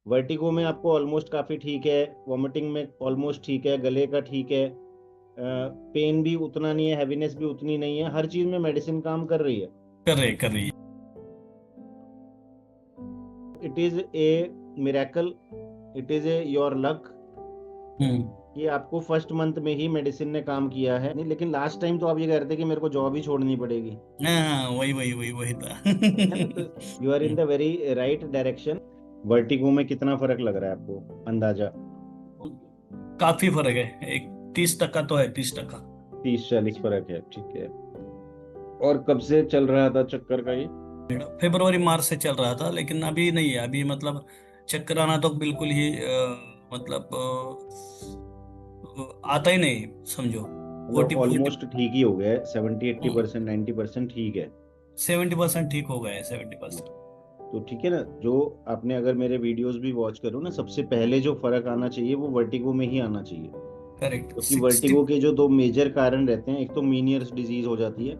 Vertigo में आपको almost काफी ठीक है, वॉमिटिंग में ऑलमोस्ट ठीक है, गले का ठीक है, पेन भी उतना नहीं है, हैवीनेस भी उतनी नहीं है, हर चीज में मेडिसिन काम कर रही है। कर रही है। It is a miracle, it is a your luck hmm. कि आपको फर्स्ट मंथ में ही मेडिसिन ने काम किया है। नहीं, लेकिन लास्ट टाइम तो आप ये कह रहे थे कि मेरे को जॉब ही छोड़नी पड़ेगी, हाँ, वही था। है ना? तो you are in the very right direction. Vertigo में कितना फर्क लग रहा है आपको, अंदाजा? काफी फर्क है, एक 30% तो है, 30%। 30-40 फर्क है, ठीक है। और कब से चल रहा था चक्कर का ये? फरवरी मार्च से चल रहा था, लेकिन अभी नहीं है। अभी मतलब चक्कर आना तो बिल्कुल ही मतलब आता ही नहीं, समझो। मतलब 40-40, ऑलमोस्ट ठीक ही हो गया है, 70-80%, 90% ठीक है। 70% ठीक हो गया है, 70%। तो ठीक है ना, जो आपने अगर मेरे वीडियोस भी वॉच करो ना, सबसे पहले जो फर्क आना चाहिए वो वर्टिगो में ही आना चाहिए। करेक्ट, क्योंकि 60। वर्टिगो के जो दो मेजर कारण रहते हैं, एक तो मीनियर्स डिजीज हो जाती है,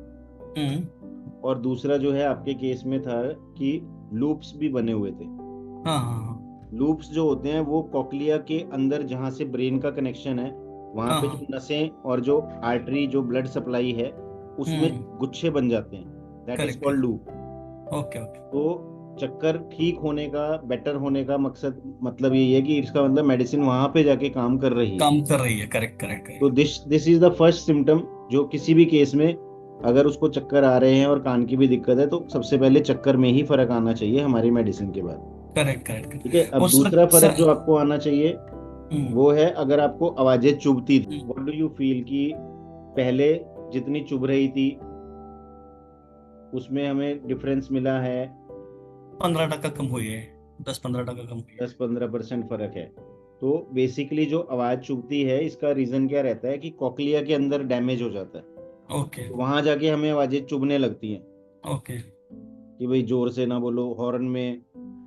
हम्म। और दूसरा जो है आपके केस में था कि लूप्स भी बने हुए थे। हाँ हाँ हाँ लूप्स जो होते हैं वो कॉक्लिया के अंदर जहाँ से ब्रेन का कनेक्शन है, वहां हाँ पे हाँ। जो नसें और जो आर्टरी जो ब्लड सप्लाई है, उसमें हम्म। गुच्छे बन जाते हैं। That is correct. Called loop. Okay okay. तो चक्कर ठीक होने का, बेटर होने का मकसद, मतलब यही है कि इसका मतलब मेडिसिन वहां पे जाके काम कर रही है। काम कर रही है, करेक्ट करेक्ट तो correct. This is the first symptom, जो किसी भी केस में अगर उसको चक्कर आ रहे हैं और कान की भी दिक्कत है, तो सबसे पहले चक्कर में ही फर्क आना चाहिए हमारी मेडिसिन के बाद। करेक्ट करेक्ट ठीक है, करेक्ट। अब और दूसरा फर्क जो सर। आपको आना चाहिए हम्म। वो है, अगर आपको आवाजें चुभती थी, हम्म। व्हाट डू यू फील कि पहले जितनी चुभ रही थी उसमें हमें डिफरेंस मिला है? 15% कम हुई है, 10-15% कम हुई है। 10-15% फर्क है। तो बेसिकली जो आवाज चुभती है, इसका रीजन क्या रहता है कि कॉक्लिया के अंदर डैमेज हो जाता है, ओके तो वहां जाके हमें आवाजें चुभने लगती हैं ओके। कि भाई जोर से ना बोलो, हॉर्न में,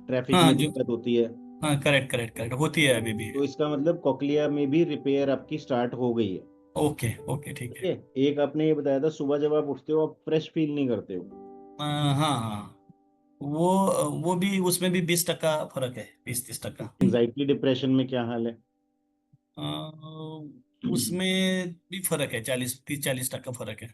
ट्रैफिक हाँ में जो, दिक्कत होती है। हाँ करेक्ट करेक्ट करेक्ट, होती है अभी भी। तो इसका मतलब कॉक्लिया में भी रिपेयर आपकी स्टार्ट हो गई है। ओके ओके, ठीक ठीक है। है। एक आपने ये बताया था, सुबह जब आप उठते हो आप फ्रेश फील नहीं करते हो। हाँ हाँ। वो भी, उसमें भी 20% फर्क है, 20-30%। एंजाइटी डिप्रेशन में क्या हाल है? उसमें भी फर्क है, 40-30-40% फर्क है।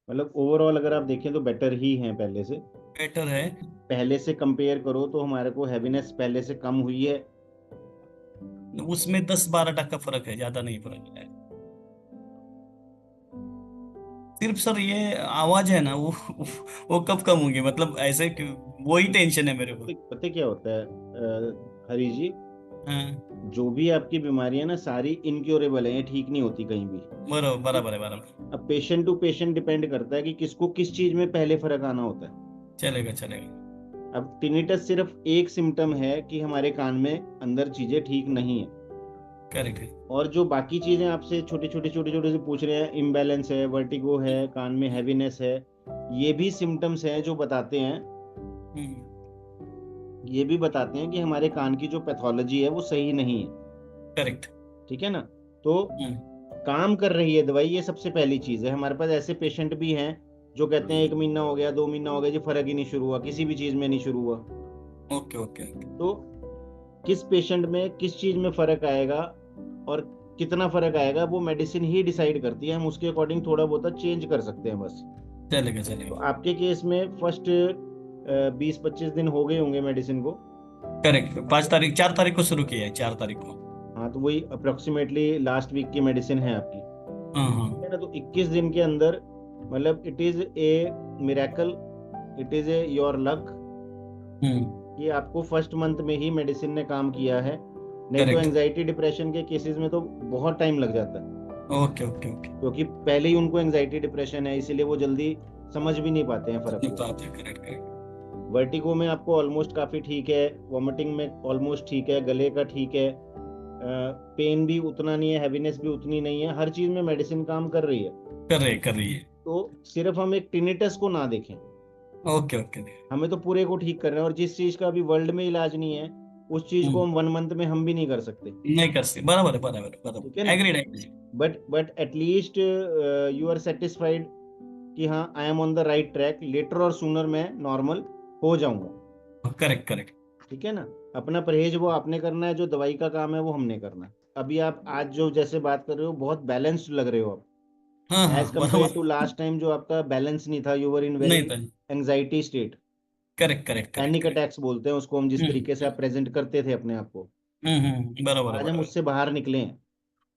मतलब ओवरऑल अगर आप देखें तो बेटर ही हैं पहले से। बेटर है। पहले से कंपेयर करो तो हमारे को हैवीनेस पहले से कम हुई है। उसमें 10-12% फर्क है, ज्यादा नहीं फर्क है। सिर्फ सर ये आवाज है ना, वो कब कम होंगी, मतलब ऐसे वही टेंशन है मेरे को। पता क्या होता है हरी जी, हाँ। जो भी आपकी बीमारी है ना, सारी इनक्योरेबल है, ये ठीक नहीं होती कहीं भी। बराबर बराबर है, बराबर। अब पेशेंट टू पेशेंट डिपेंड करता है कि किसको किस चीज में पहले फर्क आना होता है। चलेगा चलेगा। अब टिनिटस सिर्फ एक सिम्टम है कि हमारे कान में अंदर चीजें ठीक नहीं है, करेक्ट है। और जो बाकी चीजें आपसे छोटे छोटे से पूछ रहे हैं, इम्बैलेंस है, वर्टिगो है, कान में हैवीनेस है, ये भी सिम्टम्स हैं जो बताते हैं, हम्म। ये भी बताते हैं कि हमारे कान की जो पैथोलॉजी है वो सही नहीं है। करेक्ट। ठीक है ना? तो हम्म। काम कर रही है दवाई, ये सबसे पहली चीज है। हमारे पास ऐसे पेशेंट भी हैं जो कहते हैं 1 महीना हो गया, 2 महीना हो गया जी, फर्क ही नहीं शुरू हुआ, किसी भी चीज में नहीं शुरू हुआ। Okay okay okay. तो किस पेशेंट में किस चीज में फर्क आएगा और कितना फर्क आएगा, वो मेडिसिन ही डिसाइड करती है। हम उसके अकॉर्डिंग थोड़ा बहुत चेंज कर सकते हैं बस। चलेगा तो चलेगा। आपके केस में फर्स्ट 20-25 दिन हो गए होंगे मेडिसिन को। करेक्ट, 5 तारीख, 4 तारीख को शुरू किया है, 4 तारीख को। हाँ, तो वही अप्रोक्सीमेटली लास्ट वीक की मेडिसिन है आपकी। हाँ हाँ। है ना? तो 21 दिन के अंदर, मतलब it is a miracle, it is a your luck hmm. कि आपको फर्स्ट मंथ में ही मेडिसिन ने काम किया है। नहीं तो करेक्ट। एंजाइटी डिप्रेशन के केसेस में तो बहुत टाइम लग जाता है, ओके ओके ओके। क्योंकि पहले ही उनको एंजाइटी डिप्रेशन है, इसीलिए वो जल्दी समझ भी नहीं पाते हैं फर्क को। बात है, करेक्ट करेक्ट। वर्टिगो में आपको ऑलमोस्ट काफी ठीक है, वॉमिटिंग में ऑलमोस्ट ठीक है, गले का ठीक है, पेन भी उतना नहीं है, हैवीनेस भी उतनी नहीं है, हर चीज में मेडिसिन काम कर रही है। कर रही है। तो सिर्फ हम एक टिनिटस को ना देखें, ओके ओके। हमें तो पूरे को ठीक करना है। और जिस चीज का अभी वर्ल्ड में इलाज नहीं है, उस चीज को हम्म। हम 1 मंथ में हम भी नहीं कर सकते। नहीं कर सकते, बराबर है, बराबर ठीक है बराबर, ना? Agreed agreed. But at least you are satisfied कि हाँ I am on the right track, later और सूनर मैं नॉर्मल हो जाऊंगा। Correct correct. ठीक है ना। अपना परहेज वो आपने करना है, जो दवाई का काम है वो हमने करना है। अभी आप आज जो जैसे बात कर रहे हो बहुत बैलेंस्ड लग रहे हो आप, हाँ एज हाँ कम्पेयर बराबर। टू लास्ट टाइम जो आपका बैलेंस नहीं था, यू वर इन वेरी नहीं था। Anxiety state. Correct correct correct panic correct. Attacks बोलते हैं उसको हम, जिस तरीके से आप प्रेजेंट करते थे अपने आप को। बराबर है आज हम बराबर। उससे बाहर निकले हैं।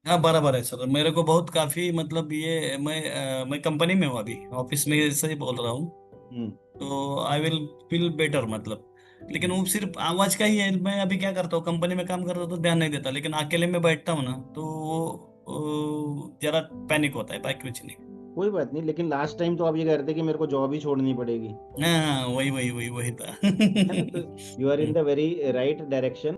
हाँ बराबर है सर, मेरे को बहुत काफी मतलब ये मैं कंपनी में हूँ अभी, ऑफिस में से ही बोल रहा हूँ। हम्म। तो आई विल फील बेटर मतलब। लेकिन हम्म। वो सिर्फ आवाज का ही है। मैं अभी क्या करता हूँ, कंपनी में काम करता हूँ तो ध्यान नहीं देता, लेकिन अकेले में बैठता हूँ ना तो वो जरा पैनिक होता है, बाकी कुछ नहीं। कोई बात नहीं, लेकिन लास्ट टाइम तो आप ये कह रहे थे कि मेरे को जॉब ही छोड़नी पड़ेगी। हाँ वही वही वही वही था। है ना, तो you are in the very right direction.